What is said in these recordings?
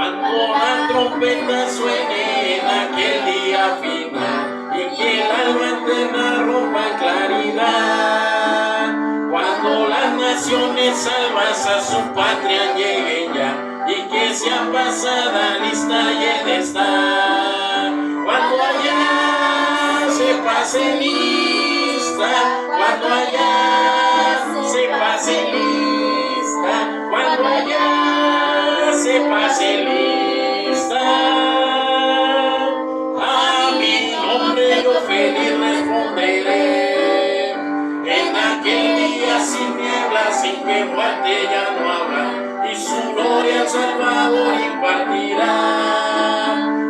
Cuando la trompeta suene en aquel día final y que el alma eterna rompa en claridad, cuando las naciones salvas a su patria lleguen ya y que sea pasada lista y en estar, cuando allá se pase lista, cuando allá se pase lista, cuando allá se pase lista, a mi nombre yo feliz responderé, en aquel día sin niebla, sin que muerte ya no habrá, y su gloria al Salvador impartirá,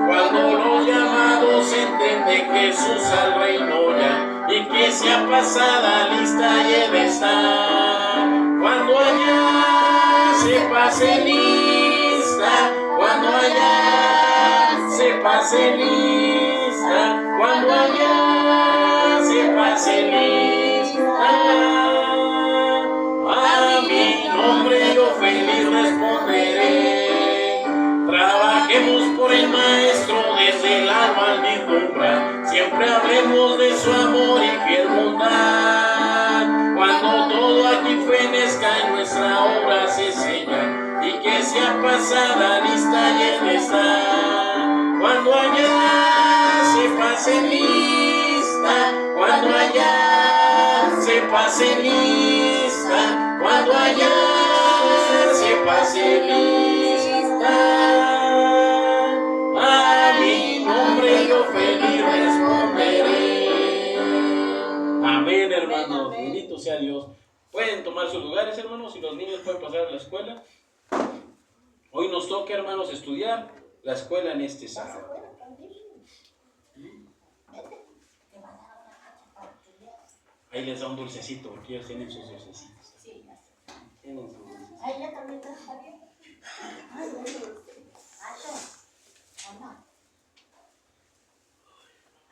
cuando los llamados entren de Jesús al reino ya, y que sea pasada lista y he de estar, cuando allá se pase lista, cuando allá se pase lista, cuando allá se pase lista, a mi nombre yo feliz responderé. Trabajemos por el Maestro desde el alma al vislumbrar, siempre hablemos de su amor y fiel bondad, cuando todo aquí fenezca en nuestra obra se sella y que sea pasada lista y en estar, cuando allá se pase lista, cuando allá se pase lista, cuando allá se pase lista, a mi nombre yo feliz responderé. Amén, hermanos. Bendito sea Dios. Pueden tomar sus lugares, hermanos, y los niños pueden pasar a la escuela. Hoy nos toca, hermanos, estudiar la escuela en este sábado. Ahí les da un dulcecito, porque ellos tienen sus dulcecitos. Tienen sus dulcecitos. Ahí ya también está bien. Ay,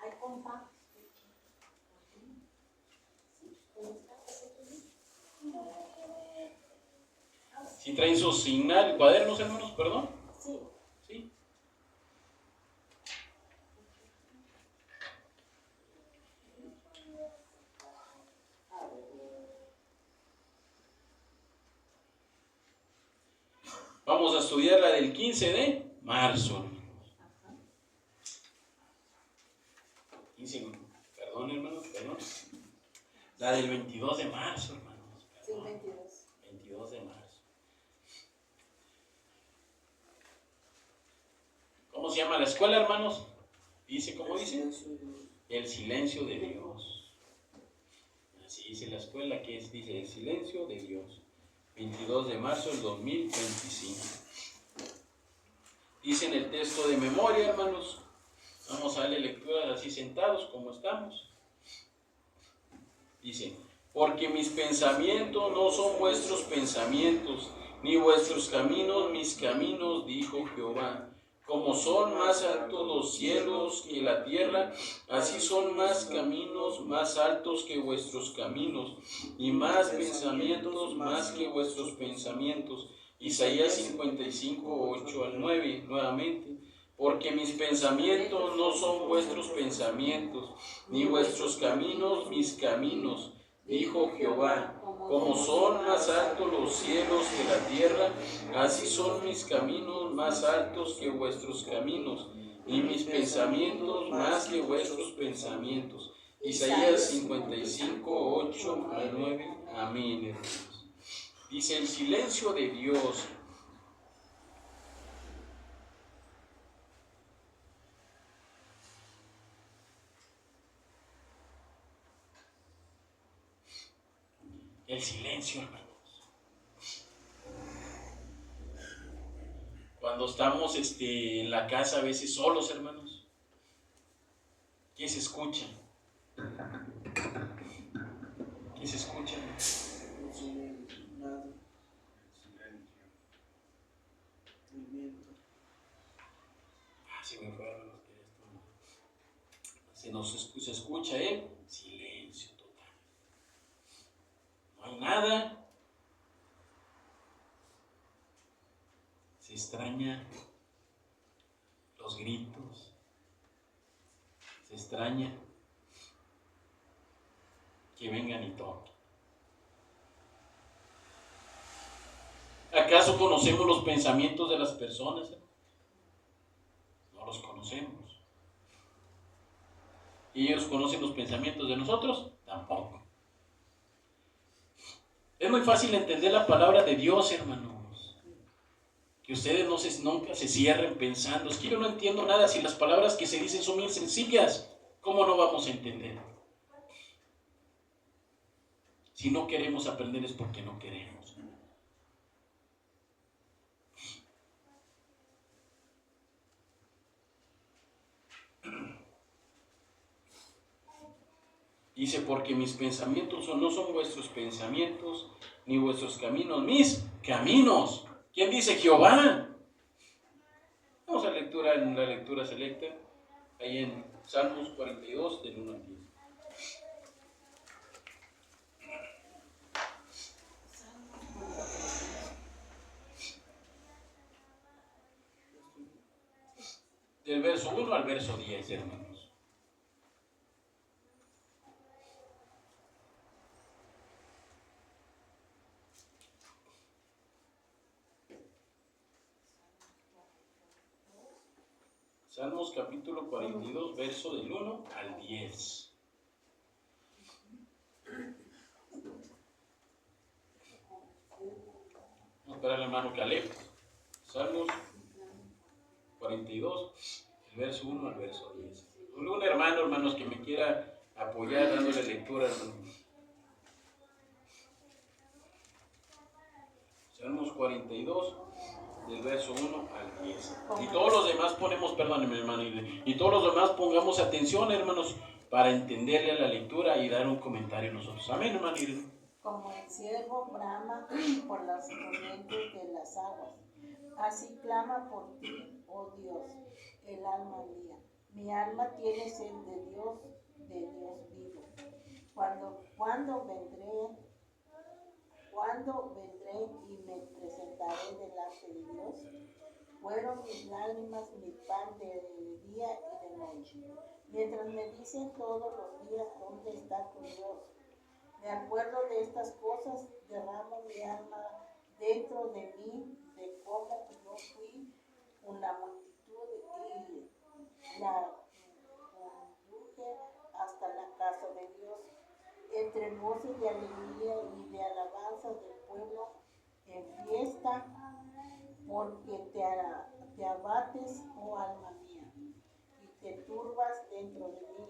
hay compa. ¿Sí traen sus cuadernos, hermanos? ¿Perdón? Sí. ¿Sí? Vamos a estudiar la del 15 de marzo. 15, perdón, hermanos, perdón. La del 22 de marzo, hermanos. Perdón. Sí, 22. 22 de marzo. ¿Cómo se llama la escuela, hermanos? Dice, ¿cómo dice? El silencio de Dios. Así dice la escuela, que es, dice, el silencio de Dios. 22 de marzo del 2025. Dice en el texto de memoria, hermanos. Vamos a darle lectura así sentados como estamos. Dice, porque mis pensamientos no son vuestros pensamientos, ni vuestros caminos mis caminos, dijo Jehová. Como son más altos los cielos que la tierra, así son más caminos más altos que vuestros caminos, y más pensamientos más que vuestros pensamientos. Isaías 55, 8 al 9, nuevamente. Porque mis pensamientos no son vuestros pensamientos, ni vuestros caminos mis caminos, dijo Jehová. Como son más altos los cielos que la tierra, así son mis caminos más altos que vuestros caminos, y mis pensamientos más que vuestros pensamientos. Isaías 55, 8 al 9. Amén, hermanos. Dice el silencio de Dios. El silencio, hermanos. Cuando estamos en la casa a veces solos, hermanos, ¿qué se escucha? ¿Qué se escucha? Nada. Movimiento. Se me fue, hermanos, se escucha el silencio total. No hay nada. Se extraña los gritos, se extraña que vengan y toquen. ¿Acaso conocemos los pensamientos de las personas? No los conocemos. ¿Y ellos conocen los pensamientos de nosotros? Tampoco. Es muy fácil entender la palabra de Dios, hermanos. Que ustedes nunca se cierren pensando, es que yo no entiendo nada si las palabras que se dicen son bien sencillas. ¿Cómo no vamos a entender? Si no queremos aprender es porque no queremos. Dice, porque mis pensamientos no son vuestros pensamientos, ni vuestros caminos, mis caminos. ¿Quién dice? Jehová. Vamos a en la lectura selecta, ahí en Salmos 42, del 1 al 10. Del verso 1 al verso 10, hermanos. Salmos capítulo 42, verso del 1 al 10. Vamos a esperar al hermano Caleb. Salmos 42, el verso 1 al verso 10. Un hermano, hermanos, que me quiera apoyar dándole lectura, hermanos. Salmos 42, del verso 1 al 10. Y todos los demás ponemos, perdónenme, hermano, y todos los demás pongamos atención, hermanos, para entenderle a la lectura y dar un comentario nosotros. Amén, hermano. Como el ciervo brama por las corrientes de las aguas, así clama por ti, oh Dios, el alma mía. Mi alma tiene sed de Dios vivo. ¿Cuándo vendré y me presentaré delante de Dios? Fueron mis lágrimas mi pan de día y de noche, mientras me dicen todos los días, ¿dónde está tu Dios? Me acuerdo de estas cosas, derramo mi alma dentro de mí, de cómo yo fui una multitud y la conduje hasta la casa de Dios, entre voces de alegría y de alabanza del pueblo en fiesta, porque te abates, oh alma mía, y te turbas dentro de mí.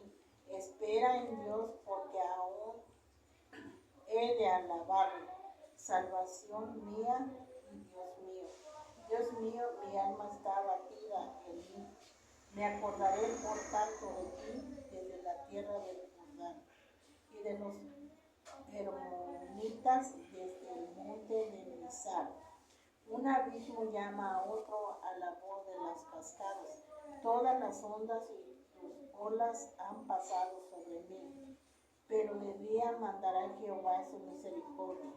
Espera en Dios, porque aún he de alabarlo, salvación mía y Dios mío. Dios mío, mi alma está abatida en mí. Me acordaré por tanto de ti desde la tierra del Jordán y de los hermonitas desde el monte de Mizar. Un abismo llama a otro a la voz de las cascadas. Todas las ondas y tus olas han pasado sobre mí. Pero de día mandará Jehová su misericordia,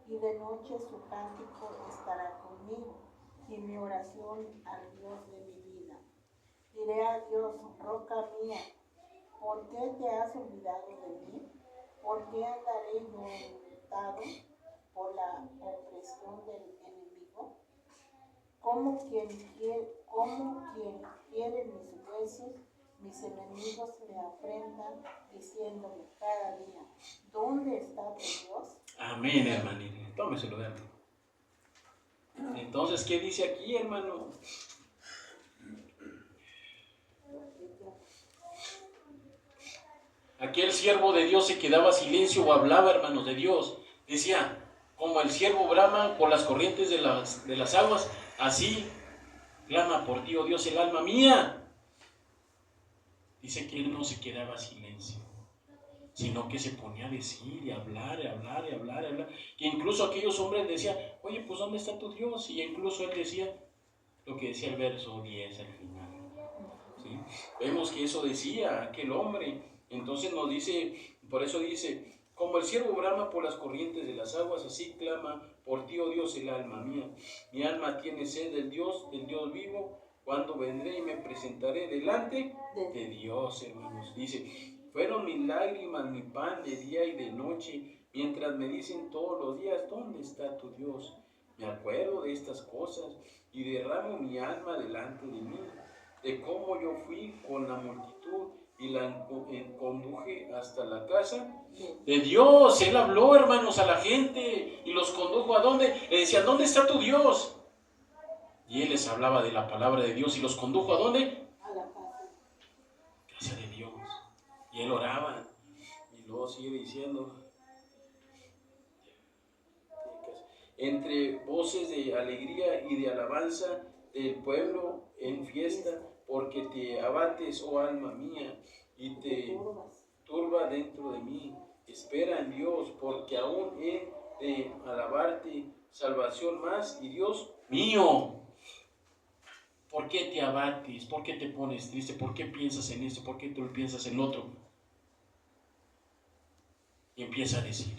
y de noche su cántico estará conmigo, y mi oración al Dios de mi vida. Diré a Dios, roca mía, ¿por qué te has olvidado de mí? ¿Por qué andaré yo enlutado por la opresión del enemigo? Como quien quiere mis huesos, mis enemigos me afrentan, diciéndome cada día, ¿dónde está tu Dios? Amén, hermanito. Tómeselo, hermano. Entonces, ¿qué dice aquí, hermano? Aquel siervo de Dios se quedaba silencio o hablaba, hermanos, de Dios. Decía, como el siervo brama por las corrientes de las aguas, así clama por ti, oh Dios, el alma mía. Dice que él no se quedaba silencio, sino que se ponía a decir y hablar. Que incluso aquellos hombres decían, oye, pues ¿dónde está tu Dios? Y incluso él decía lo que decía el verso 10 al final. ¿Sí? Vemos que eso decía aquel hombre. Entonces nos dice, por eso dice, como el siervo brama por las corrientes de las aguas, así clama por ti, oh Dios, el alma mía. Mi alma tiene sed del Dios vivo. cuando vendré y me presentaré delante de Dios, hermanos. Dice, fueron mis lágrimas, mi pan de día y de noche, mientras me dicen todos los días, ¿dónde está tu Dios? Me acuerdo de estas cosas y derramo mi alma delante de mí, de cómo yo fui con la multitud y la conduje hasta la casa de Dios. Él habló, hermanos, a la gente y los condujo ¿a dónde? Le decían, ¿dónde está tu Dios? Y él les hablaba de la palabra de Dios y los condujo ¿a dónde? A la casa. Casa de Dios. Y él oraba. Y luego sigue diciendo, entre voces de alegría y de alabanza del pueblo en fiesta, porque te abates, oh alma mía, y te turba dentro de mí. Espera en Dios, porque aún he de alabarte, salvación más y Dios mío. ¿Por qué te abates? ¿Por qué te pones triste? ¿Por qué piensas en esto? ¿Por qué tú piensas en lo otro? Y empieza a decir.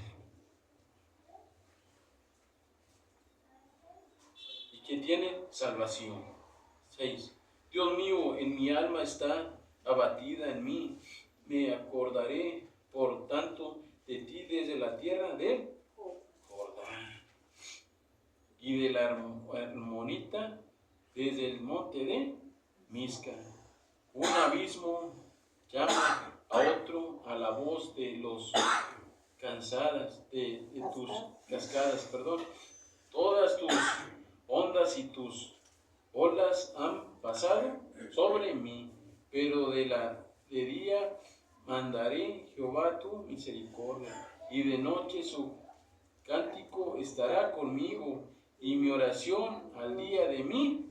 ¿Y qué tiene? Salvación. 6. Dios mío, en mi alma está abatida en mí. Me acordaré, por tanto, de ti desde la tierra del Jordán y de la Hermonita desde el monte de Misca. Un abismo llama a otro a la voz de los de tus cascadas, perdón. Todas tus ondas y tus olas han pasado sobre mí, pero de día mandaré Jehová tu misericordia, y de noche su cántico estará conmigo, y mi oración al día de mi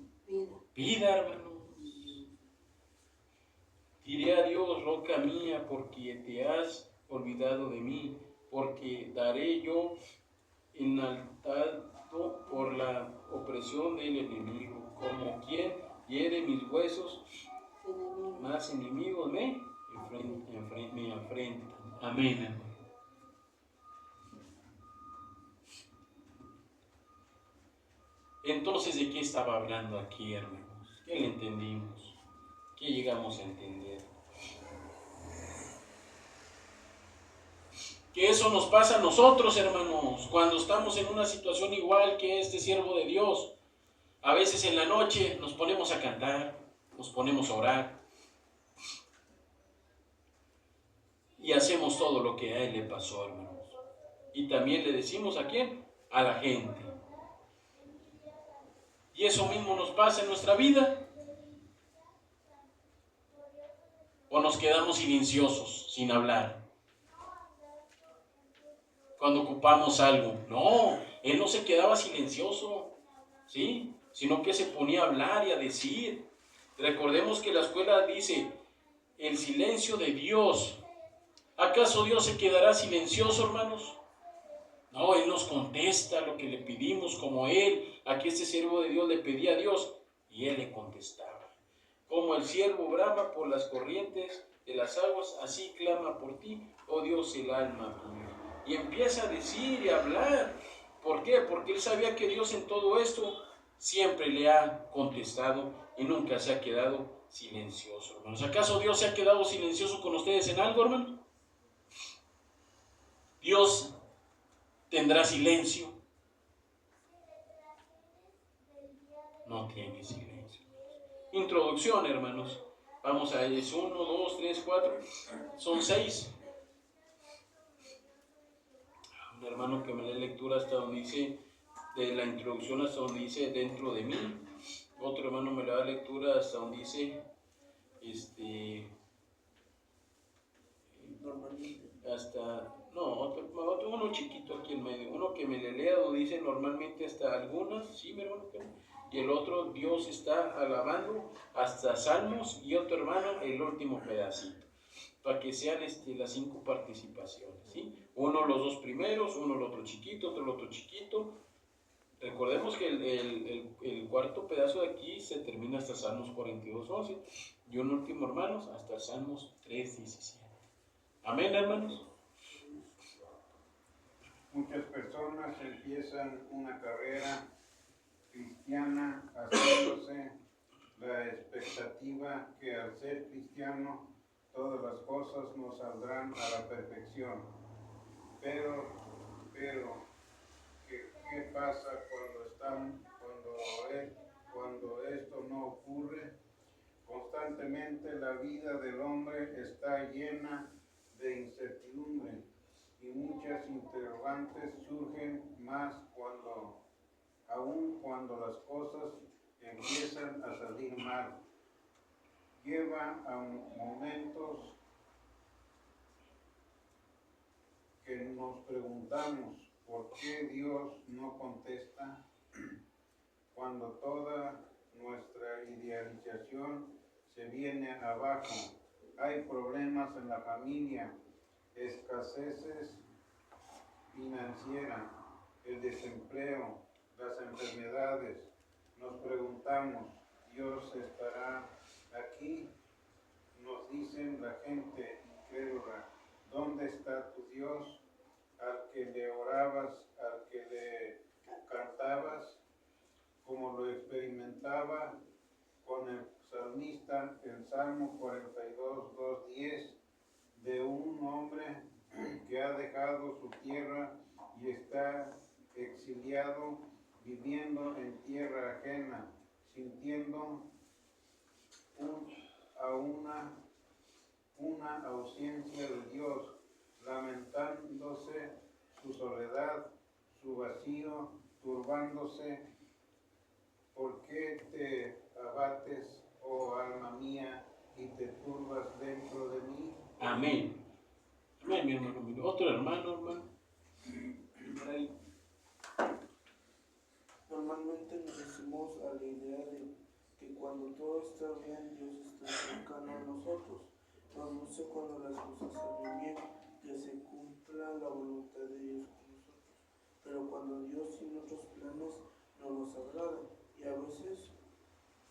vida, hermanos. Diré a Dios, roca mía, porque te has olvidado de mí, porque daré yo enaltado por la opresión del enemigo, como quien hiere mis huesos, más enemigos me afrentan. Amén, hermano. Entonces, ¿de qué estaba hablando aquí, hermanos? ¿Qué le entendimos? ¿Qué llegamos a entender? Que eso nos pasa a nosotros, hermanos, cuando estamos en una situación igual que este siervo de Dios. A veces en la noche nos ponemos a cantar, nos ponemos a orar y hacemos todo lo que a él le pasó, hermanos. Y también le decimos ¿a quién? A la gente. Y eso mismo nos pasa en nuestra vida. O nos quedamos silenciosos, sin hablar. Cuando ocupamos algo. No, él no se quedaba silencioso, ¿sí? Sino que se ponía a hablar y a decir. Recordemos que la escuela dice, el silencio de Dios. ¿Acaso Dios se quedará silencioso, hermanos? No, Él nos contesta lo que le pedimos, como aquí este siervo de Dios le pedía a Dios, y Él le contestaba. Como el siervo brama por las corrientes de las aguas, así clama por ti, oh Dios, el alma mía. Y empieza a decir y a hablar. ¿Por qué? Porque él sabía que Dios en todo esto siempre le ha contestado y nunca se ha quedado silencioso, hermanos. ¿Acaso Dios se ha quedado silencioso con ustedes en algo, hermano? Dios tendrá silencio. No tiene silencio. Introducción, hermanos. Vamos a ellos. 1, 2, 3, 4. Son 6. Un hermano que me lee lectura hasta donde dice, de la introducción hasta donde dice dentro de mí. Otro hermano me da lectura hasta donde dice, uno chiquito aquí en medio. Uno que me le lea donde dice normalmente hasta algunas, sí, mi hermano. Y el otro, Dios está alabando hasta Salmos, y otro hermano, el último pedacito. Para que sean las 5 participaciones, ¿sí? Uno los 2 primeros, uno el otro chiquito, otro el otro chiquito. Recordemos que el cuarto pedazo de aquí se termina hasta Salmos 42:11 y un último, hermanos, hasta Salmos 3:17. Amén, hermanos. Muchas personas empiezan una carrera cristiana haciéndose la expectativa que al ser cristiano todas las cosas nos saldrán a la perfección. Pero, ¿qué pasa cuando esto no ocurre? Constantemente la vida del hombre está llena de incertidumbre y muchas interrogantes surgen más aun cuando las cosas empiezan a salir mal. Lleva a momentos que nos preguntamos por qué Dios no contesta cuando toda nuestra idealización se viene abajo. Hay problemas en la familia, escaseces financieras, el desempleo, las enfermedades. Nos preguntamos, ¿Dios estará aquí? Nos dicen la gente incrédula, ¿dónde está tu Dios? Al que le orabas, al que le cantabas, como lo experimentaba con el salmista en Salmo 42, 2:10, de un hombre que ha dejado su tierra y está exiliado, viviendo en tierra ajena, sintiendo una ausencia de Dios, lamentándose su soledad, su vacío, turbándose. ¿Por qué te abates, oh alma mía, y te turbas dentro de mí? Amén. Amén, mi hermano. Otro hermano. Normalmente nos hacemos a la idea de que cuando todo está bien, Dios está cercano a nosotros. Nos gusta cuando las cosas salen bien, que se cumpla la voluntad de Dios con nosotros. Pero cuando Dios tiene otros planes, no nos agrada. Y a veces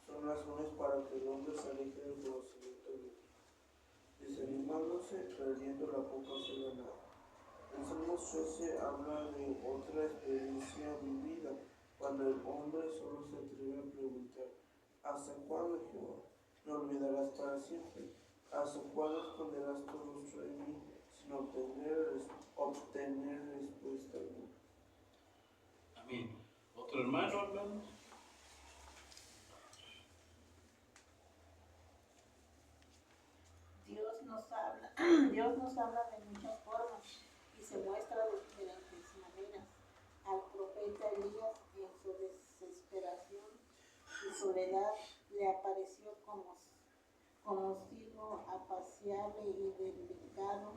son razones para que el hombre se aleje del conocimiento de Dios, desanimándose, perdiendo la poca fe ganada. El Salmo 13 habla de otra experiencia vivida, cuando el hombre solo se atreve a preguntar: ¿hasta cuándo, Jehová? ¿Me olvidarás para siempre? ¿Hasta cuándo esconderás tu rostro de mí sin obtener respuesta alguna? Amén. Otro hermano. Dios nos habla de muchas formas y se muestra de diferentes maneras. Al profeta Elías, en su desesperación y soledad, le apareció como signo apacible y delicado.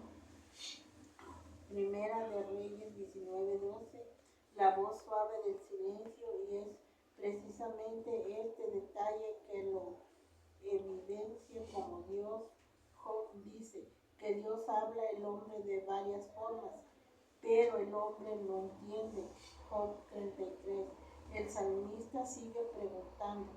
Primera de Reyes 19:12, la voz suave del silencio, y es precisamente este detalle que lo evidencia como Dios. Job dice que Dios habla al hombre de varias formas, pero el hombre no entiende. Job 33. El salmista sigue preguntando.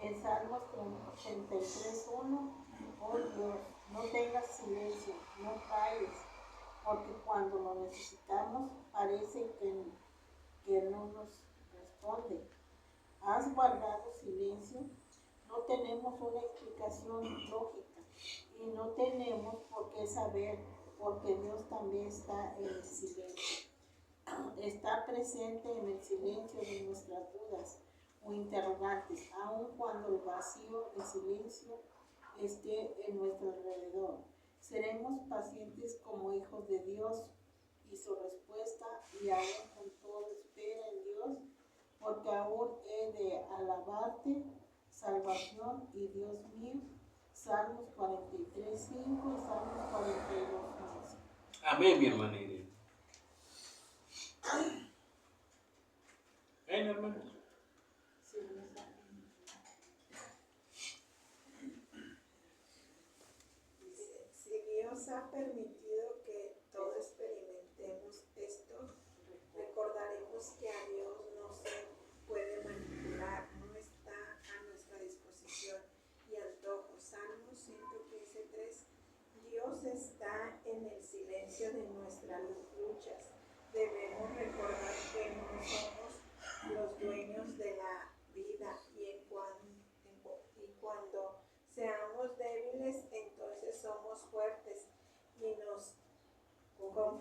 En Salmos 83:1, oh Dios, no tengas silencio, no calles, porque cuando lo necesitamos parece que no nos responde. ¿Has guardado silencio? No tenemos una explicación lógica y no tenemos por qué saber, porque Dios también está en el silencio. Está presente en el silencio de nuestras dudas o interrogantes, aun cuando el vacío de silencio esté en nuestro alrededor. Seremos pacientes como hijos de Dios y su respuesta, y aún con todo espera en Dios, porque aún he de alabarte, salvación y Dios mío. Salmos 43:5 y Salmos 42:11. Amén, mi hermana Irene. Amén, hermano. Si Dios ha permitido que todos experimentemos esto, recordaremos que a Dios no se puede manipular, no está a nuestra disposición y antojo. Salmos 115:3. Dios está en el silencio de nuestras luchas. Debemos recordar que no somos los dueños de la vida y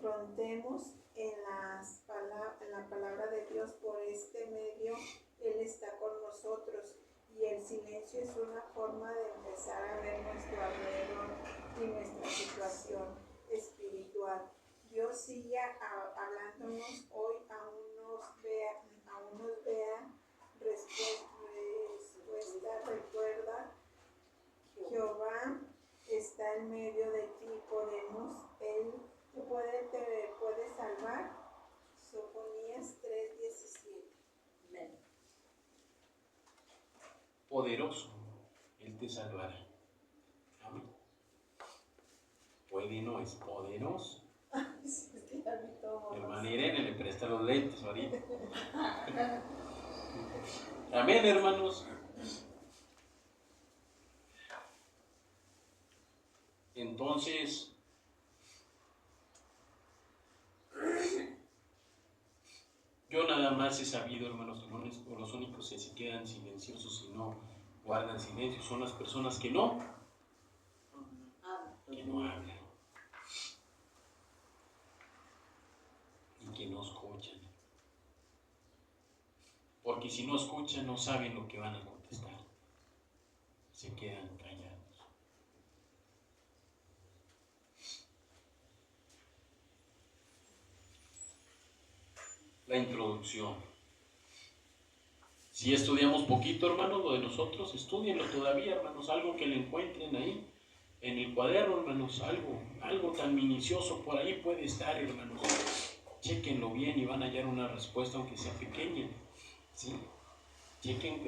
confrontemos en la palabra de Dios. Por este medio Él está con nosotros, y el silencio es una forma de empezar a ver nuestro alrededor y nuestra situación espiritual. Dios sigue hablándonos hoy, aún nos vea respuesta. Recuerda, Jehová está en medio de ti, Él te puede salvar. Sofonías 3:17. Amén. Poderoso, Él te salvará. Amén. Puede, no es poderoso. Hermana Irene le presta los lentes ahorita. Amén, hermanos. Entonces, yo nada más he sabido, hermanos, que los únicos que se quedan silenciosos y no guardan silencio son las personas que no hablan y que no escuchan. Porque si no escuchan, no saben lo que van a contestar. Se quedan callados. La introducción. Si estudiamos poquito, hermanos, lo de nosotros, estudienlo todavía, hermanos, algo que le encuentren ahí en el cuaderno, hermanos, algo tan minucioso por ahí puede estar, hermanos. Chéquenlo bien y van a hallar una respuesta, aunque sea pequeña, ¿sí? Chequen,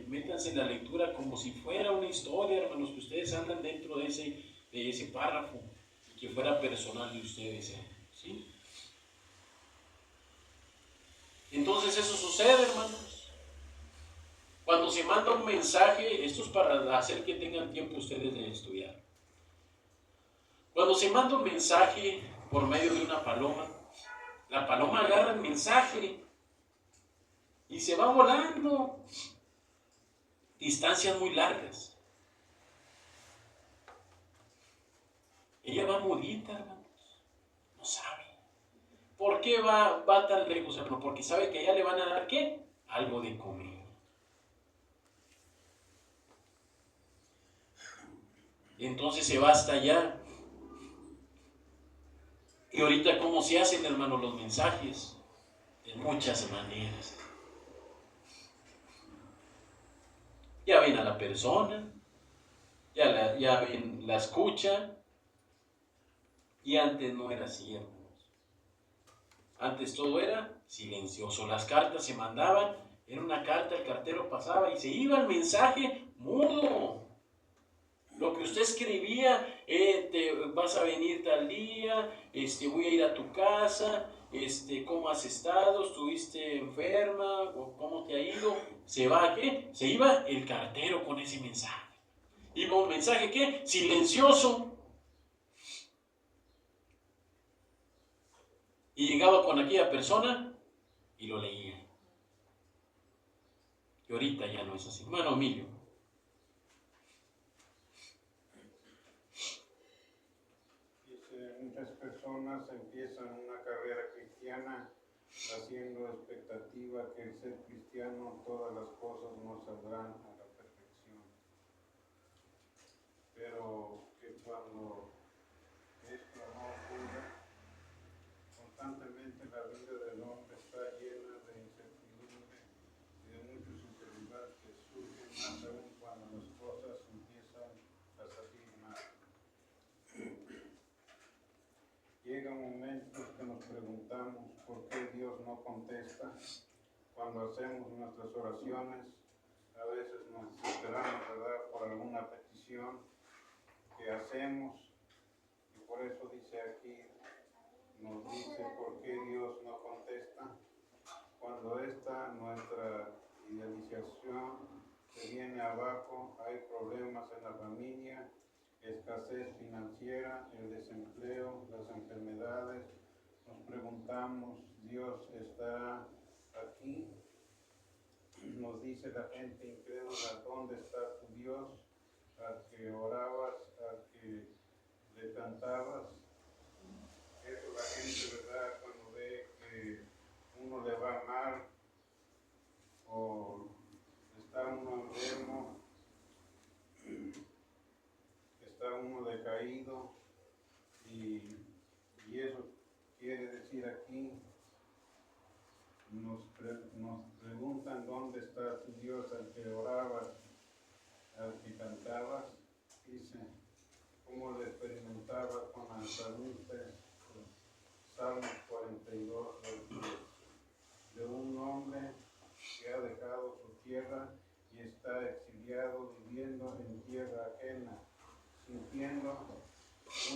métanse en la lectura como si fuera una historia, hermanos, que ustedes andan dentro de ese párrafo y que fuera personal de ustedes, ¿sí? Entonces eso sucede, hermanos. Cuando se manda un mensaje, esto es para hacer que tengan tiempo ustedes de estudiar. Cuando se manda un mensaje por medio de una paloma, la paloma agarra el mensaje y se va volando distancias muy largas. Ella va mudita, hermanos, no sabe. ¿Por qué va tan lejos, hermano? Porque sabe que allá le van a dar, ¿qué? Algo de comer. Entonces se va hasta allá. Y ahorita, ¿cómo se hacen, hermano, los mensajes? De muchas maneras. Ya ven a la persona, ya ven, la escuchan. Y antes no era así, hermanos. Antes todo era silencioso. Las cartas se mandaban, era una carta, el cartero pasaba y se iba el mensaje mudo. Lo que usted escribía, te vas a venir tal día, voy a ir a tu casa, ¿cómo has estado? ¿Estuviste enferma? ¿O cómo te ha ido? Se va, ¿qué? Se iba el cartero con ese mensaje. Iba un mensaje, ¿qué? Silencioso. Y llegaba con aquella persona y lo leía. Y ahorita ya no es así. Bueno, Emilio. Muchas personas empiezan una carrera cristiana haciendo expectativa que el ser cristiano todas las cosas no saldrán a la perfección. Pero que cuando esto no ocurra, constantemente la vida del hombre está llena de incertidumbre y de mucha inseguridad que surgen más aún cuando las cosas empiezan a salir mal. Llegan momentos que nos preguntamos por qué Dios no contesta. Cuando hacemos nuestras oraciones, a veces nos desesperamos, ¿verdad?, por alguna petición que hacemos, y por eso dice aquí, nos dice por qué Dios no contesta. Cuando nuestra idealización se viene abajo, hay problemas en la familia, escasez financiera, el desempleo, las enfermedades, nos preguntamos, ¿Dios está aquí? Nos dice la gente incrédula, ¿dónde está tu Dios? Al que orabas, al que le cantabas. Eso la gente o está uno enfermo, está uno decaído, y eso quiere decir aquí, nos preguntan dónde está tu Dios al que orabas, al que cantabas, dice, cómo lo experimentaba con el salmista, Salmo 42, de un hombre que ha dejado su tierra y está exiliado viviendo en tierra ajena, sintiendo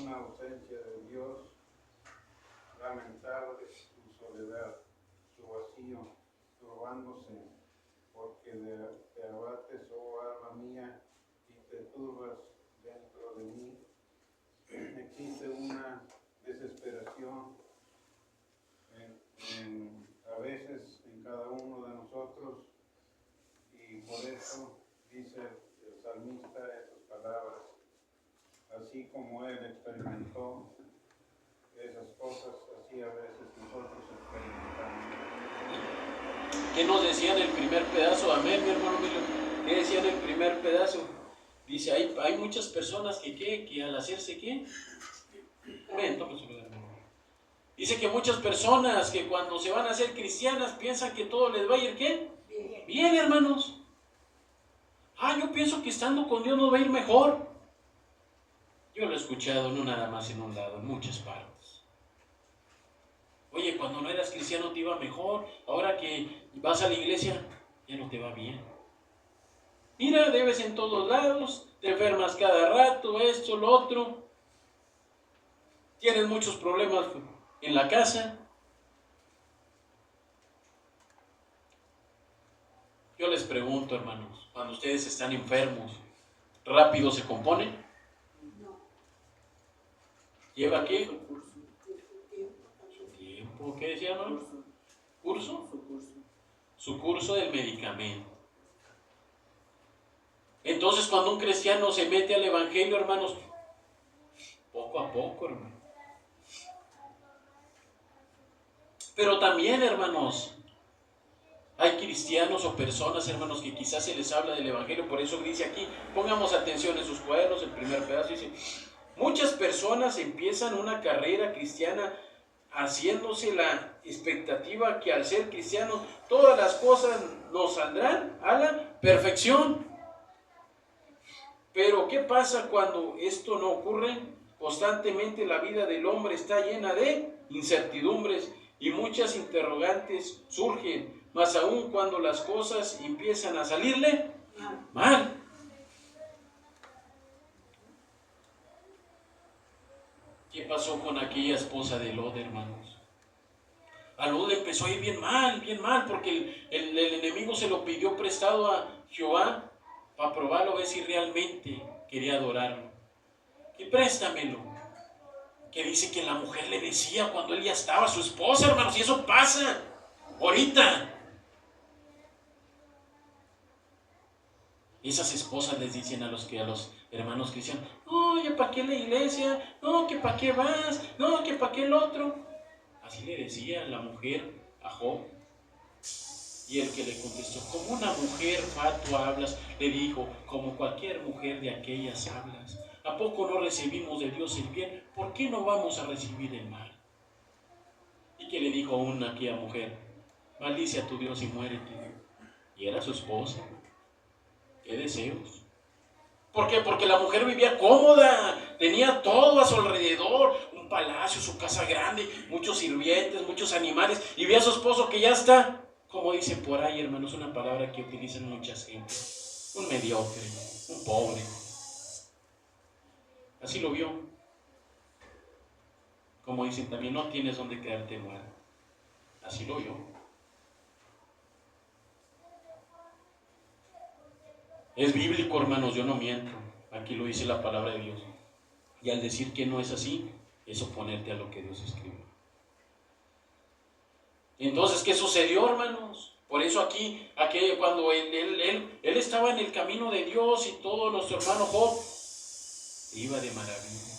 una ausencia de Dios, lamentable su soledad, su vacío, turbándose, porque te abates, oh alma mía, y te turbas dentro de mí. Existe una desesperación a veces en cada uno de nosotros, y por eso dice el salmista esas palabras, así como él experimentó esas cosas, así a veces nosotros experimentamos. ¿Qué nos decía en el primer pedazo? Amén, mi hermano Emilio. ¿Qué decía en el primer pedazo? Dice, hay muchas personas que al hacerse ¿qué? Ven, toma su lugar. Dice que muchas personas que cuando se van a hacer cristianas piensan que todo les va a ir ¿qué? Bien, hermanos. Yo pienso que estando con Dios nos va a ir mejor. Yo lo he escuchado no nada más en un lado, en muchas partes. Oye, cuando no eras cristiano te iba mejor, ahora que vas a la iglesia ya no te va bien. Mira, debes en todos lados, te enfermas cada rato, esto, lo otro. Tienes muchos problemas en la casa. Yo les pregunto, hermanos, cuando ustedes están enfermos, ¿rápido se componen? No. ¿Lleva qué? Su curso. Su tiempo. ¿Qué decía, hermano? ¿Curso? Su curso. Su curso del medicamento. Entonces, cuando un cristiano se mete al evangelio, hermanos, poco a poco, hermano. Pero también, hermanos, hay cristianos o personas, hermanos, que quizás se les habla del evangelio, por eso dice aquí, pongamos atención en sus cuadernos, el primer pedazo dice, muchas personas empiezan una carrera cristiana haciéndose la expectativa que al ser cristianos todas las cosas nos saldrán a la perfección. Pero ¿qué pasa cuando esto no ocurre? Constantemente la vida del hombre está llena de incertidumbres y muchas interrogantes surgen, más aún cuando las cosas empiezan a salirle mal. ¿Qué pasó con aquella esposa de Lot, hermanos? A Lot le empezó a ir bien mal, porque el enemigo se lo pidió prestado a Jehová para probarlo, a ver si realmente quería adorarlo. Y préstamelo. Que dice que la mujer le decía cuando él ya estaba su esposa, hermanos, y eso pasa ahorita. Esas esposas les dicen a los hermanos cristianos, no, ya para qué la iglesia, no, que para qué vas, no, que para qué el otro. Así le decía la mujer a Job. Y el que le contestó, como una mujer fatua hablas, le dijo, como cualquier mujer de aquellas hablas. ¿A poco no recibimos de Dios el bien? ¿Por qué no vamos a recibir el mal? Y que le dijo una aquella mujer, maldice a tu Dios y muérete. Y era su esposa. ¿Qué deseos? ¿Por qué? Porque la mujer vivía cómoda, tenía todo a su alrededor, un palacio, su casa grande, muchos sirvientes, muchos animales, y ve a su esposo que ya está, como dicen por ahí, hermanos, una palabra que utilizan muchas gentes, un mediocre, un pobre. Así lo vio. Como dicen también, no tienes donde quedarte mal. Así lo vio. Es bíblico, hermanos, yo no miento. Aquí lo dice la palabra de Dios. Y al decir que no es así, es oponerte a lo que Dios escribe. Entonces, ¿qué sucedió, hermanos? Por eso aquí cuando él estaba en el camino de Dios y todo, nuestro hermano Job iba de maravilla.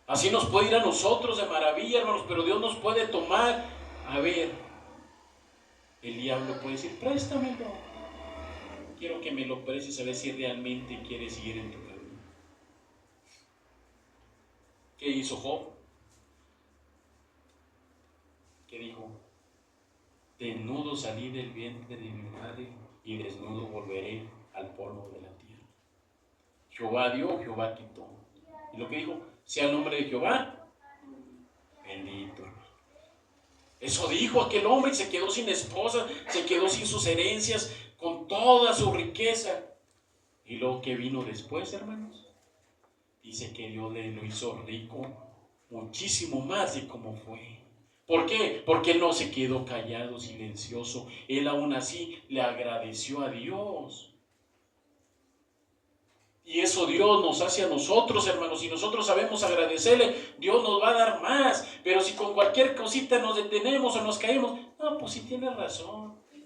Así nos puede ir a nosotros de maravilla, hermanos, pero Dios nos puede tomar, a ver, el diablo puede decir, préstamelo. Quiero que me lo prestes a ver si realmente quieres seguir en tu camino. ¿Qué hizo Job? ¿Qué dijo? Desnudo salí del vientre de mi madre y desnudo volveré al polvo de la tierra. Jehová dio, Jehová quitó. Y lo que dijo, sea el nombre de Jehová bendito. Eso dijo aquel hombre y se quedó sin esposa, se quedó sin sus herencias, con toda su riqueza. Y lo que vino después, hermanos, dice que Dios le lo hizo rico muchísimo más de como fue. ¿Por qué? Porque él no se quedó callado, silencioso. Él aún así le agradeció a Dios. Y eso Dios nos hace a nosotros, hermanos. Si nosotros sabemos agradecerle, Dios nos va a dar más. Pero si con cualquier cosita nos detenemos o nos caemos, no, pues sí tiene razón. Pues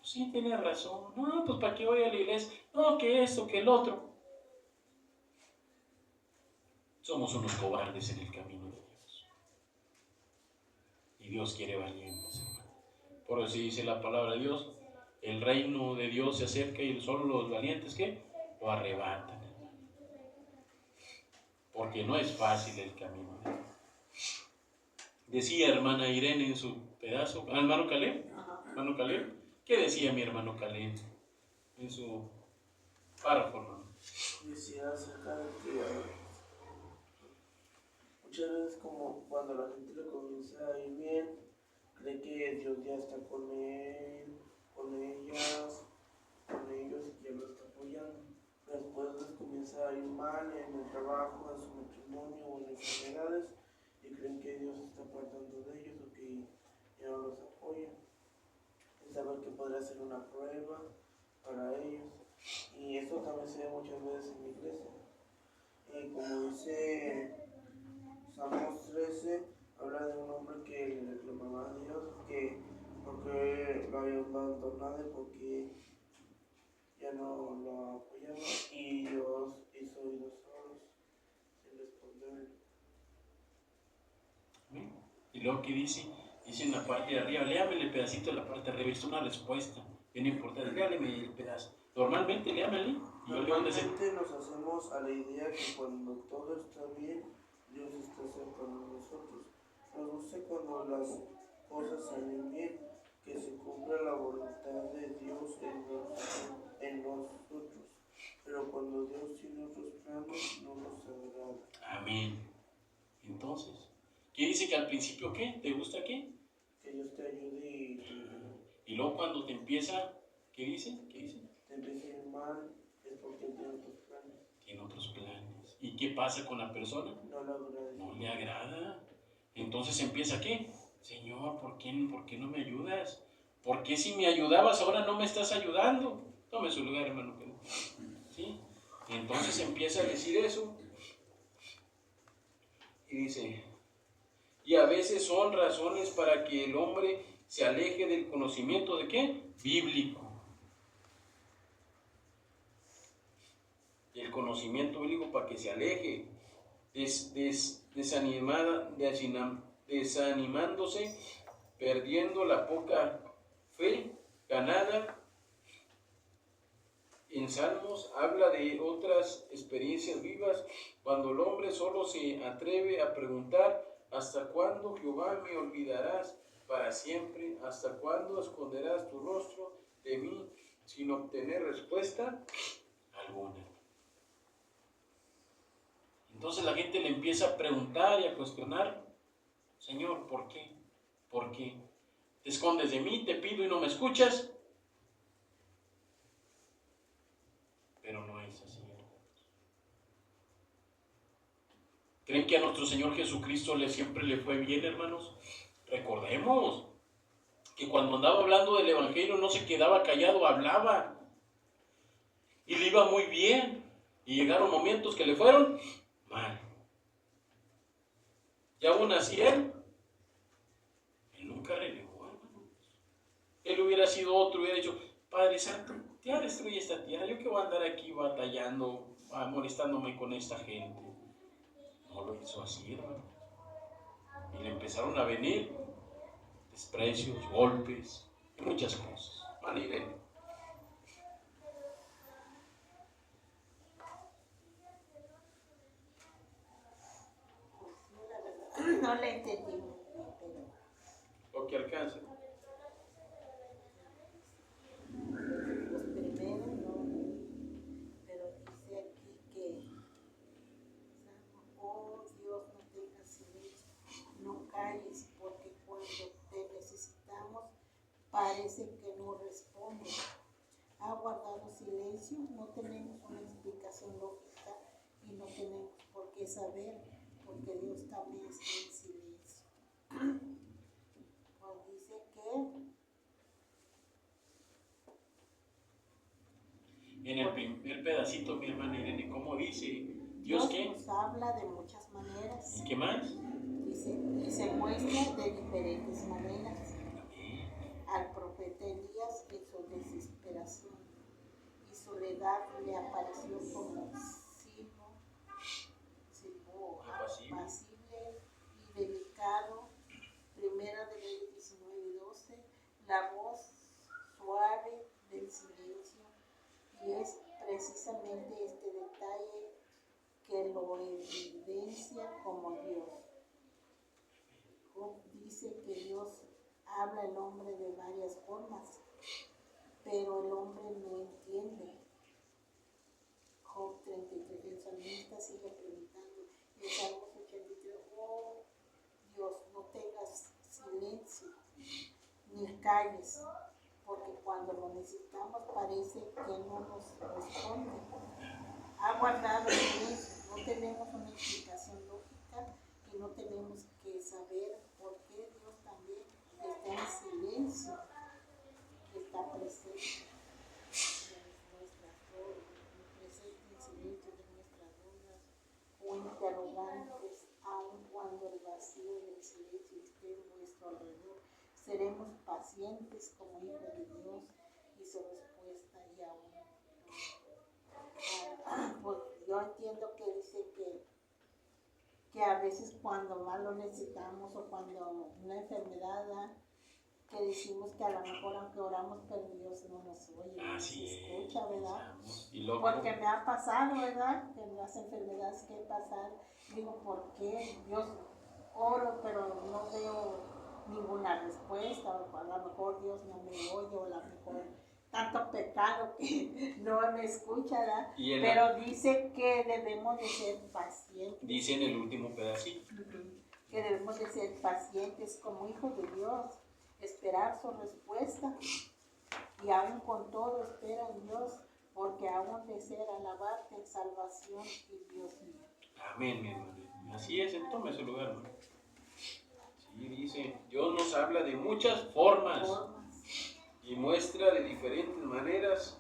sí tiene razón. No, pues para qué voy a la iglesia. No, que esto, que el otro. Somos unos cobardes en el camino de Dios. Y Dios quiere valientes, hermano. Por eso dice la palabra de Dios, el reino de Dios se acerca y solo los valientes, ¿qué? Lo arrebatan. Porque no es fácil el camino. Decía hermana Irene en su pedazo, hermano Caleb, hermano Caleb, ¿qué decía mi hermano Caleb en su párrafo, hermano? Decía acerca de que muchas veces como cuando la gente le comienza a ir bien, cree que Dios ya está con él, con ellas, con ellos y que lo está apoyando. Después les comienza a ir mal en el trabajo, en su matrimonio o en enfermedades y creen que Dios se está apartando de ellos o que ya no los apoya. Y saber que podría ser una prueba para ellos. Y eso también se ve muchas veces en la iglesia. Y como dice Salmos 13, habla de un hombre que le reclamaba a Dios que porque lo había abandonado y porque ya no lo apoyaba y Dios hizo oídos sordos sin responderle. Y luego que dice en la parte de arriba, léame el pedacito de la parte de arriba, es una respuesta bien importante, léame el pedazo. Normalmente léame. Normalmente nos hacemos a la idea que cuando todo está bien, Dios está cerca de nosotros. Nos gusta cuando las cosas salen bien, que se cumpla la voluntad de Dios en nosotros. Pero cuando Dios tiene otros planes, no nos agrada. Amén. Entonces, ¿qué dice que al principio qué? ¿Te gusta qué? Que Dios te ayude y luego cuando te empieza, ¿qué dice? ¿Qué dice? Te empieza a ir mal, es porque tiene otros planes. Tiene otros planes. ¿Y qué pasa con la persona? No le agrada. Entonces empieza ¿qué? Señor, ¿por qué no me ayudas? ¿Por qué si me ayudabas ahora no me estás ayudando? Tome su lugar, hermano. ¿Sí? Entonces empieza a decir eso. Y dice, y a veces son razones para que el hombre se aleje del conocimiento ¿de qué? Bíblico. El conocimiento bíblico para que se aleje, desanimándose, perdiendo la poca fe ganada. En Salmos habla de otras experiencias vivas, cuando el hombre solo se atreve a preguntar, ¿hasta cuándo, Jehová, me olvidarás para siempre? ¿Hasta cuándo esconderás tu rostro de mí sin obtener respuesta alguna? Entonces la gente le empieza a preguntar y a cuestionar, Señor, ¿por qué? ¿Por qué? ¿Te escondes de mí? ¿Te pido y no me escuchas? Pero no es así. ¿Creen que a nuestro Señor Jesucristo siempre le fue bien, hermanos? Recordemos que cuando andaba hablando del Evangelio no se quedaba callado, hablaba. Y le iba muy bien. Y llegaron momentos que le fueron mal. Y aún así él nunca renegó, hermanos. Él hubiera sido otro, hubiera dicho, Padre Santo, ya destruye esta tierra, yo que voy a andar aquí batallando, molestándome con esta gente. No lo hizo así, hermano. Y le empezaron a venir desprecios, golpes, muchas cosas. Van a ir en. Pues sí, la verdad, no le entendí muy bien, pero Lo que alcance. pues primero no, pero dice aquí que, oh Dios, no tengas silencio, no calles, porque cuando te necesitamos parece que no respondes. Ha guardado silencio, no tenemos una explicación lógica y no tenemos por qué saber, porque Dios también está en silencio. Pues dice que En el primer pedacito, mi hermana Irene, ¿cómo dice? ¿Dios qué? nos habla de muchas maneras. ¿Y qué más? Dice, y se muestra de diferentes maneras al profeta Elías en su desesperación y soledad le apareció como silbo apacible y delicado. Primera de Reyes 19:12, la voz suave del silencio, y es precisamente este detalle que lo evidencia como Dios. Job dice que Dios habla al hombre de varias formas, pero el hombre no entiende. Job 33, el salmista sigue preguntando, en Salmos 83, oh Dios, no tengas silencio, ni calles, porque cuando lo necesitamos parece que no nos responde. Ha guardado silencio, no tenemos una explicación lógica y no tenemos que saber por qué Dios también está en silencio, está presente en nuestras dudas, presente en silencio de nuestras dudas o interrogantes, aun cuando el vacío del silencio esté en nuestro alrededor. Seremos pacientes como hijos de Dios y su respuesta y aún. Pues yo entiendo que dice que a veces cuando más lo necesitamos o cuando una enfermedad da, que decimos que a lo mejor aunque oramos pero Dios no nos oye, no nos escucha, ¿verdad? Porque me ha pasado, ¿verdad? Que en las enfermedades que he pasado, digo, ¿por qué? Dios oro pero no veo ninguna respuesta, o a lo mejor Dios no me oye, o a lo mejor tanto pecado que no me escucha, ¿verdad? Pero dice que debemos de ser pacientes. Dice en el último pedacito. Que debemos de ser pacientes como hijos de Dios, esperar su respuesta y aún con todo espera en Dios, porque aún de ser alabarte en salvación y Dios mío. Amén, mi hermano. Así es, tome su lugar, hermano. Sí, dice, Dios nos habla de muchas formas y muestra de diferentes maneras.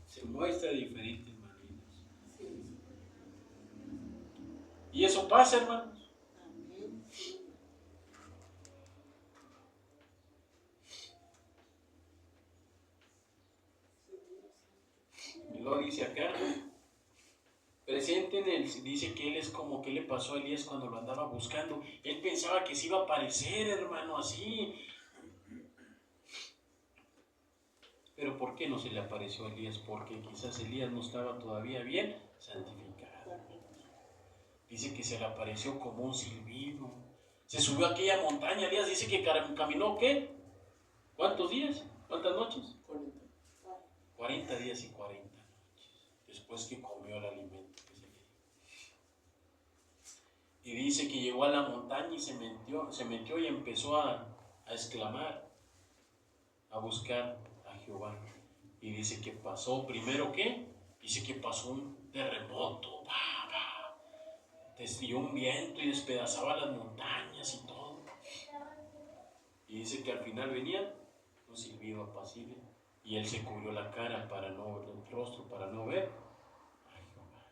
Se muestra de diferentes maneras. Sí. Y eso pasa, hermanos. Amén. Sí. Y lo dice acá. Presente en él, dice que él es como que le pasó a Elías cuando lo andaba buscando. Él pensaba que se iba a aparecer, hermano, así. Pero ¿por qué no se le apareció a Elías? Porque quizás Elías no estaba todavía bien santificado. Dice que se le apareció como un silbido. Se subió a aquella montaña. Elías dice que caminó, ¿qué? ¿Cuántos días? ¿Cuántas noches? 40 días y 40 noches. Después que comió el alimento que se le dio. Y dice que llegó a la montaña y se metió y empezó a exclamar, a buscar a Jehová. Y dice que pasó, primero ¿qué? Dice que pasó un terremoto, dio un viento y despedazaba las montañas y todo. Y dice que al final venía un silbido apacible y él se cubrió la cara para no ver el rostro, para no ver a Jehová.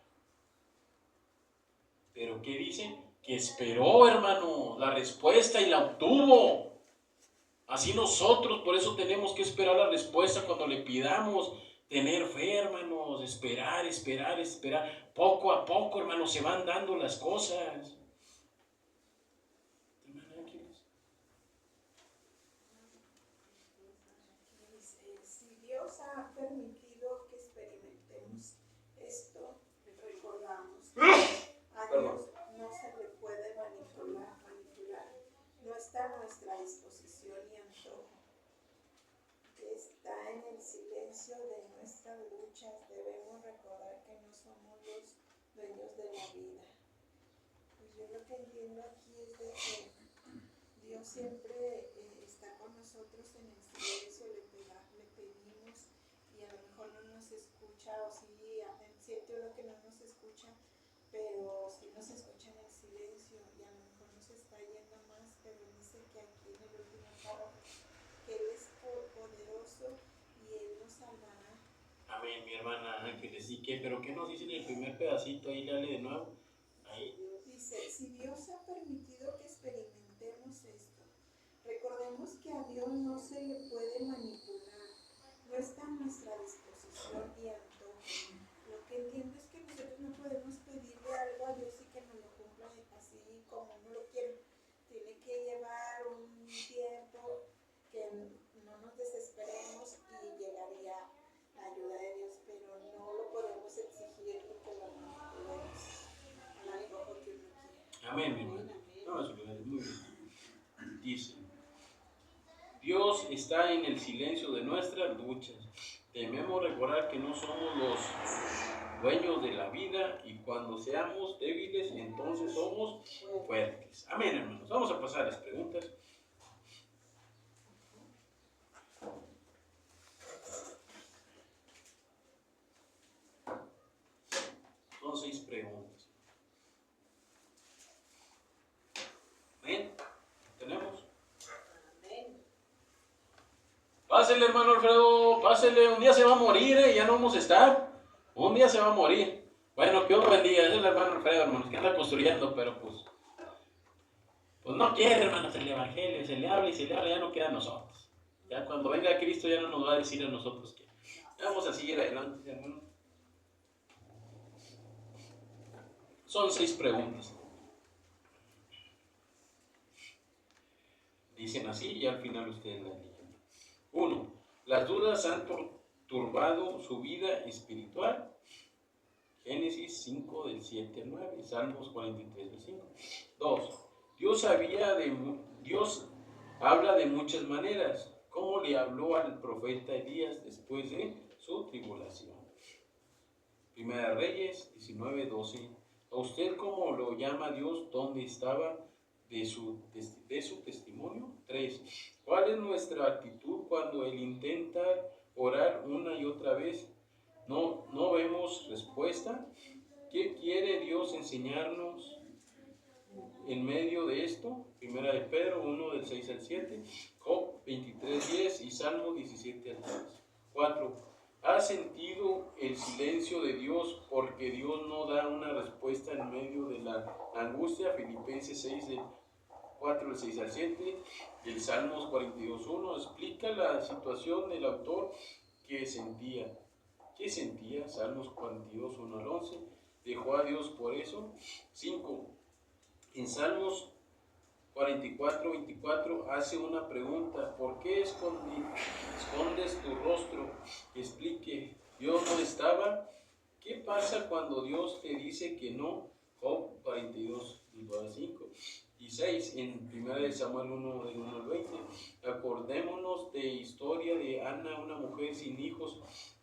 Pero ¿qué dice? Que esperó, hermano, la respuesta y la obtuvo. Así nosotros, por eso tenemos que esperar la respuesta cuando le pidamos. Tener fe, hermanos, esperar. Poco a poco, hermanos, se van dando las cosas. yo lo que entiendo aquí es de que Dios siempre está con nosotros en el silencio, le pedimos y a lo mejor no nos escucha, o sí, siente uno que no nos escucha, pero sí nos escucha en el silencio y a lo mejor nos está yendo más, pero dice que aquí en el último párrafo, que Él es poderoso y Él nos salvará. Amén, mi hermana Ángeles. ¿Y qué? ¿Pero qué nos dice en el primer pedacito? Ahí dale de nuevo. Ahí. Dice, si Dios ha permitido que experimentemos esto, recordemos que a Dios no se le puede manipular, no está a nuestra disposición y antojo. Lo que entiendo es que nosotros no podemos pedirle algo a Dios y que nos lo cumpla así como uno lo quiere. Tiene que llevar un tiempo que no nos desesperemos y llegaría la ayuda de Dios, pero no lo podemos exigir porque lo manipulemos al antojo que uno quiere. Amén, mi hermana. No, eso es muy bien. Dice, Dios está en el silencio de nuestras luchas. Debemos recordar que no somos los dueños de la vida y cuando seamos débiles, entonces somos fuertes. Amén, hermanos. Vamos a pasar a las preguntas. Son 6 preguntas. Amén. ¿Tenemos? Pásele, hermano Alfredo, pásele. Un día se va a morir, ya no vamos a estar. Un día se va a morir. Bueno, que Dios bendiga. Es el hermano Alfredo, hermanos, que anda construyendo, pero pues no quiere, hermanos, el evangelio. Se le habla y se le habla, ya no queda a nosotros. Ya cuando venga Cristo ya no nos va a decir a nosotros que vamos a seguir adelante, hermanos. Son 6 preguntas. Dicen así y al final ustedes las leen. 1. Las dudas han turbado su vida espiritual. Génesis 5 del 7 al 9, Salmos 43 del 5. 2. Dios habla de muchas maneras, como le habló al profeta Elías después de su tribulación. Primera Reyes 19, 12. ¿A usted cómo lo llama Dios? ¿Dónde estaba de su testimonio? 3. ¿Cuál es nuestra actitud cuando Él intenta orar una y otra vez? No vemos respuesta. ¿Qué quiere Dios enseñarnos en medio de esto? Primera de Pedro 1 del 6 al 7, Job 23, 10 y Salmo 17 al 3. 4. ¿Has sentido el silencio de Dios porque Dios no da una respuesta en medio de la angustia? Filipenses 6 del 4 del 6 al 7, el Salmos 42, 1 explica la situación del autor que sentía. ¿Qué sentía? Salmos 42, 1 al 11. ¿Dejó a Dios por eso? 5. En Salmos 44, 24 hace una pregunta. ¿Por qué escondes tu rostro? Explique. ¿Dios no estaba? ¿Qué pasa cuando Dios te dice que no? Job 42, 5. Y 6, en 1 Samuel 1, del 1 al 20. Acordémonos de historia de Ana, una mujer sin hijos,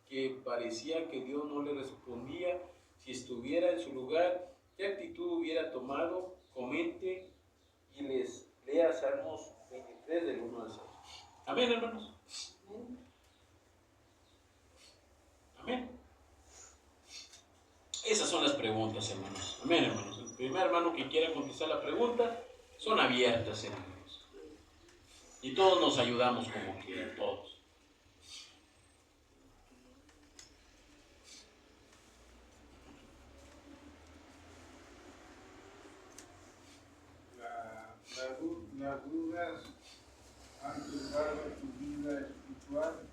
que parecía que Dios no le respondía. Si estuviera en su lugar, ¿qué actitud hubiera tomado? Comente y les lea Salmos 23 del 1 al 6. Amén, hermanos. Amén. Esas son las preguntas, hermanos. Amén, hermanos. El primer hermano que quiera contestar la pregunta son abiertas, hermanos. Y todos nos ayudamos como quieran, todos. Las dudas han turbado tu vida espiritual.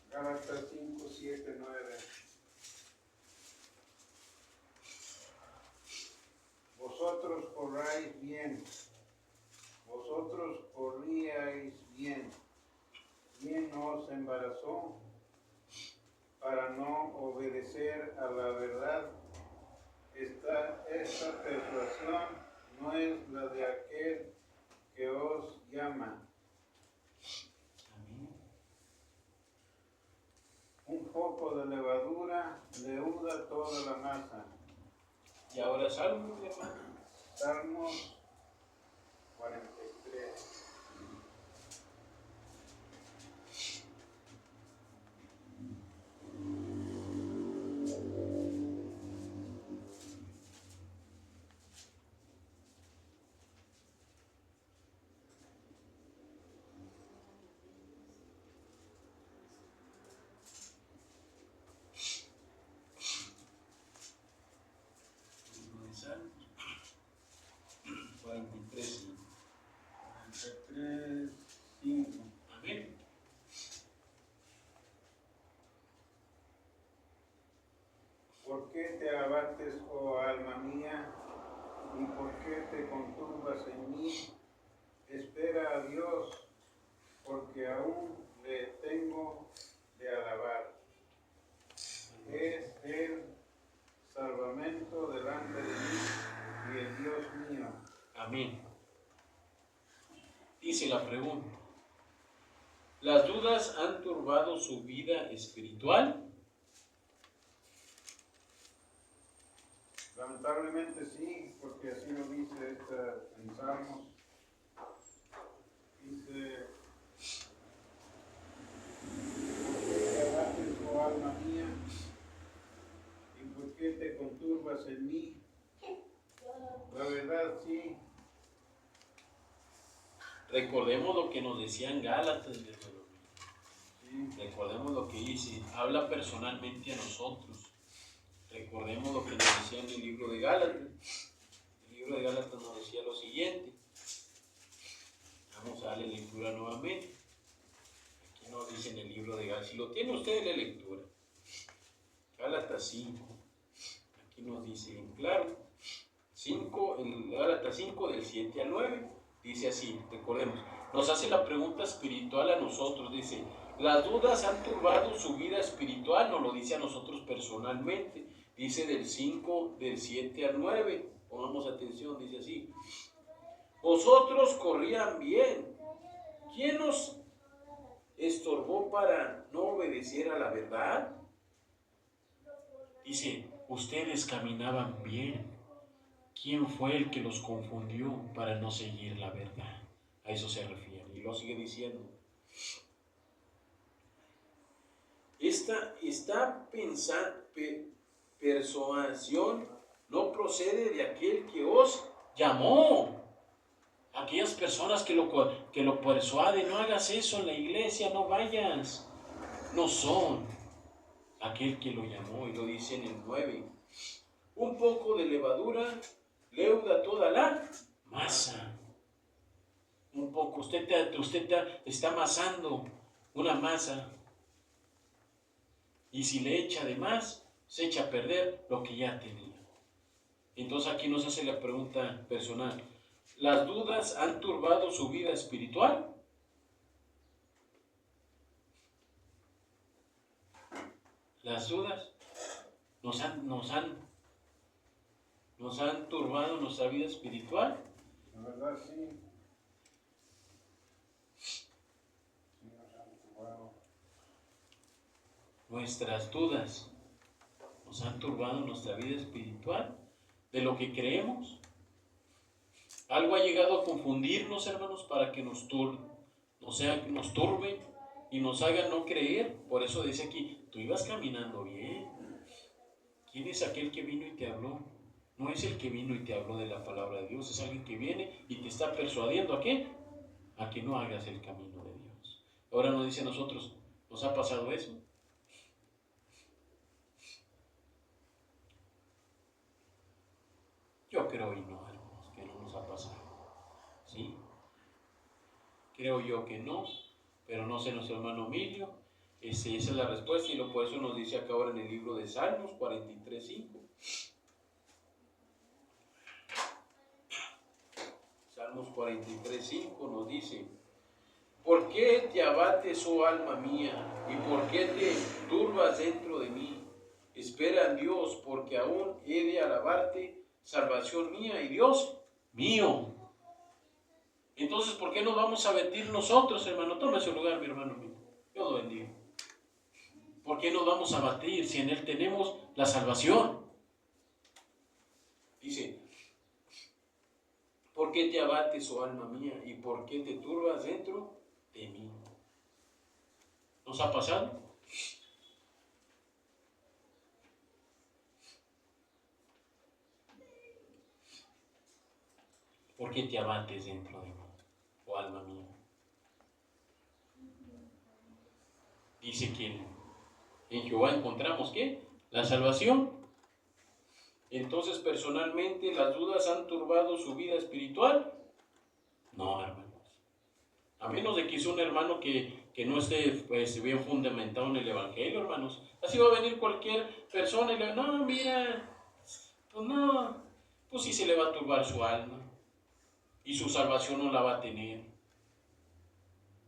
Gálatas 5, 7, 9. Vosotros corráis bien, vosotros corríais bien. ¿Quién os embarazó para no obedecer a la verdad? Esta persuasión no es la de aquel que os llama. Un poco de levadura leuda toda la masa. Y ahora Salmos, hermano. Salmos 43. Salmos 43. 43, 5. Amén. ¿Por qué te abates, oh alma mía, y por qué te conturbas en mí? Espera a Dios, porque aún le tengo de alabar. Es el salvamento delante de mí y el Dios mío. Amén. Dice la pregunta: ¿las dudas han turbado su vida espiritual? Lamentablemente sí, porque así lo dice en Salmos. Dice: ¿por qué te abates, oh alma mía? ¿Y por qué te conturbas en mí? La verdad sí. Recordemos lo que nos decían Gálatas, mi hermano. Sí. Recordemos lo que dice, habla personalmente a nosotros. Recordemos lo que nos decía en el libro de Gálatas. El libro de Gálatas nos decía lo siguiente. Vamos a darle lectura nuevamente. Aquí nos dice en el libro de Gálatas. Si lo tiene usted, la lectura. Gálatas 5. Aquí nos dice en claro. 5, en Gálatas 5 del 7 al 9. Dice así, recordemos. Nos hace la pregunta espiritual a nosotros. Dice: ¿las dudas han turbado su vida espiritual? Nos lo dice a nosotros personalmente. Dice del 5, del 7 al 9. Pongamos atención, dice así: vosotros corrían bien. ¿Quién nos estorbó para no obedecer a la verdad? Dice: ustedes caminaban bien. ¿Quién fue el que los confundió para no seguir la verdad? A eso se refiere. Y lo sigue diciendo. Esta persuasión no procede de aquel que os llamó. Aquellas personas que lo persuaden: no hagas eso en la iglesia, no vayas. No son aquel que lo llamó. Y lo dice en el 9. Un poco de levadura leuda toda la masa. Un poco. Usted está amasando una masa. Y si le echa de más, se echa a perder lo que ya tenía. Entonces aquí nos hace la pregunta personal: ¿las dudas han turbado su vida espiritual? Las dudas nos han turbado nuestra vida espiritual. La verdad sí. Sí nos han turbado. Nuestras dudas nos han turbado nuestra vida espiritual, de lo que creemos. Algo ha llegado a confundirnos, hermanos, para que nos turbe y nos haga no creer. Por eso dice aquí: tú ibas caminando bien. ¿Quién es aquel que vino y te habló? No es el que vino y te habló de la palabra de Dios, es alguien que viene y te está persuadiendo ¿a qué? A que no hagas el camino de Dios. Ahora nos dice a nosotros: ¿nos ha pasado eso? Yo creo y no, hermanos, que no nos ha pasado. ¿Sí? Creo yo que no, pero no sé nuestro hermano Emilio. Esa es la respuesta, y por eso nos dice acá ahora en el libro de Salmos 43:5. Salmos 43:5 nos dice: ¿por qué te abates, oh alma mía, y por qué te turbas dentro de mí? Espera en Dios, porque aún he de alabarte, salvación mía y Dios mío. Entonces, ¿por qué nos vamos a abatir nosotros, hermano? Tome su lugar, mi hermano mío. Yo lo bendigo. ¿Por qué nos vamos a abatir si en Él tenemos la salvación? Dice: qué te abates, oh alma mía? ¿Y por qué te turbas dentro de mí? ¿Nos ha pasado? ¿Por qué te abates dentro de mí, oh alma mía? Dice que en Jehová encontramos, ¿qué? La salvación. Entonces, personalmente, ¿las dudas han turbado su vida espiritual? No, hermanos. A menos de que sea un hermano que no esté pues, bien fundamentado en el Evangelio, hermanos. Así va a venir cualquier persona y le va, no, mira, pues no, pues sí se le va a turbar su alma y su salvación no la va a tener.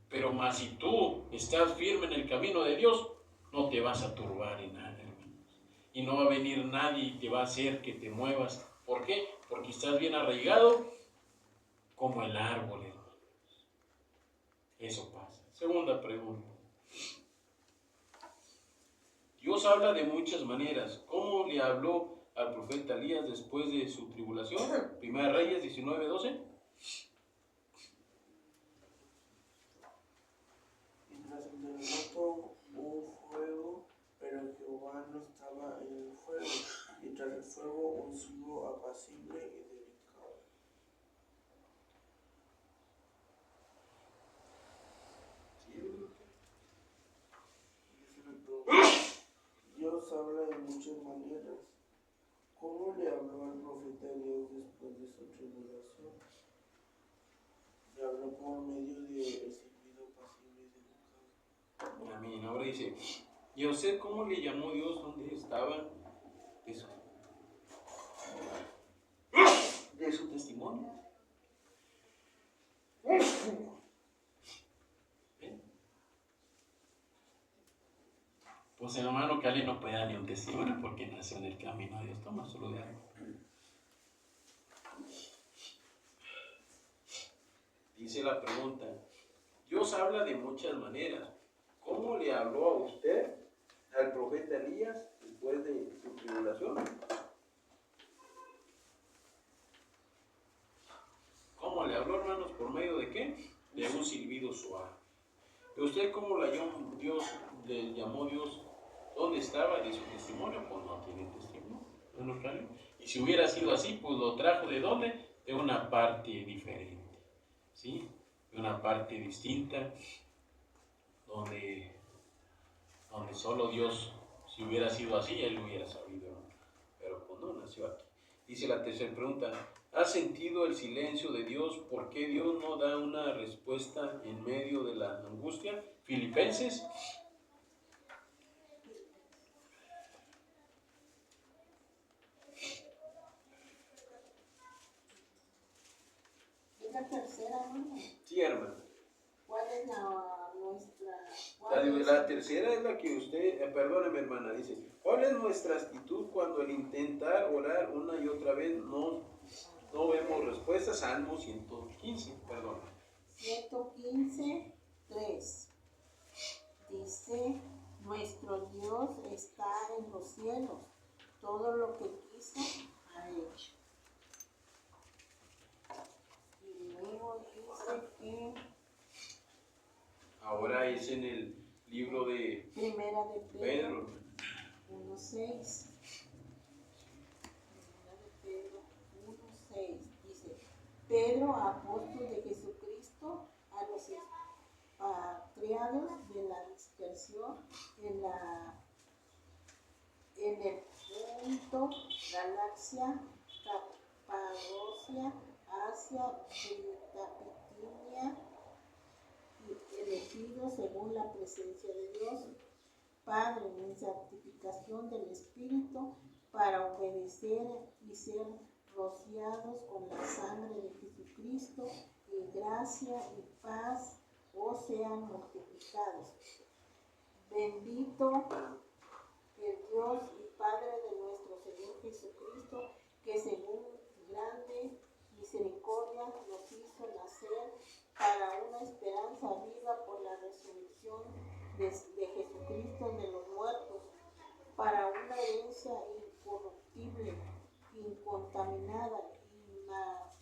Pero más si tú estás firme en el camino de Dios, no te vas a turbar en nada, hermanos. Y no va a venir nadie y te va a hacer que te muevas. ¿Por qué? Porque estás bien arraigado como el árbol, hermanos. Eso pasa. Segunda pregunta. Dios habla de muchas maneras. ¿Cómo le habló al profeta Elías después de su tribulación? Primera Reyes 19:12. Y tras el terremoto hubo fuego, pero Jehová no estaba en el fuego, y tras el fuego un silbo apacible y delicado. Dios habla de muchas maneras. ¿Cómo le habló al profeta Dios después de su tribulación? Le habló por medio de el silbido apacible y delicado. Amén. Ahora dice, ¿y a usted cómo le llamó Dios donde estaba de su testimonio? ¿Ven? Pues hermano Cali no puede dar ni un testimonio porque nació en el camino de Dios. Toma solo de algo. Dice la pregunta, Dios habla de muchas maneras. ¿Cómo le habló a usted, al profeta Elías, después de su tribulación? ¿Cómo le habló, hermanos? ¿Por medio de qué? De un silbido suave. ¿Y usted cómo le llamó Dios? ¿Dónde estaba de su testimonio? Pues no tiene testimonio. Y si hubiera sido así, pues lo trajo ¿de dónde? De una parte diferente. ¿Sí? De una parte distinta, donde solo Dios, si hubiera sido así, Él lo hubiera sabido, ¿no? Pero pues no, nació aquí. Dice la tercera pregunta, ¿has sentido el silencio de Dios? ¿Por qué Dios no da una respuesta en medio de la angustia? Filipenses. Es la tercera, hermano. Sí, hermano. ¿Cuál es nuestra? La tercera es la que usted, perdóneme hermana, dice, ¿cuál es nuestra actitud cuando al intentar orar una y otra vez no vemos respuesta? Salmo 115, perdón. 115, 3. Dice, nuestro Dios está en los cielos, todo lo que quiso ha hecho. Y luego dice que Ahora es en el libro de Primera de Pedro. 1:6. Primera de Pedro 1:6 dice, Pedro, apóstol de Jesucristo, a los expatriados de la dispersión en el punto Galacia, Capadocia, Asia, Bitinia, elegidos según la presencia de Dios, Padre, en santificación del Espíritu, para obedecer y ser rociados con la sangre de Jesucristo, y gracia y paz os sean multiplicados. Bendito el Dios y Padre de nuestro Señor Jesucristo, que según grande misericordia nos hizo nacer para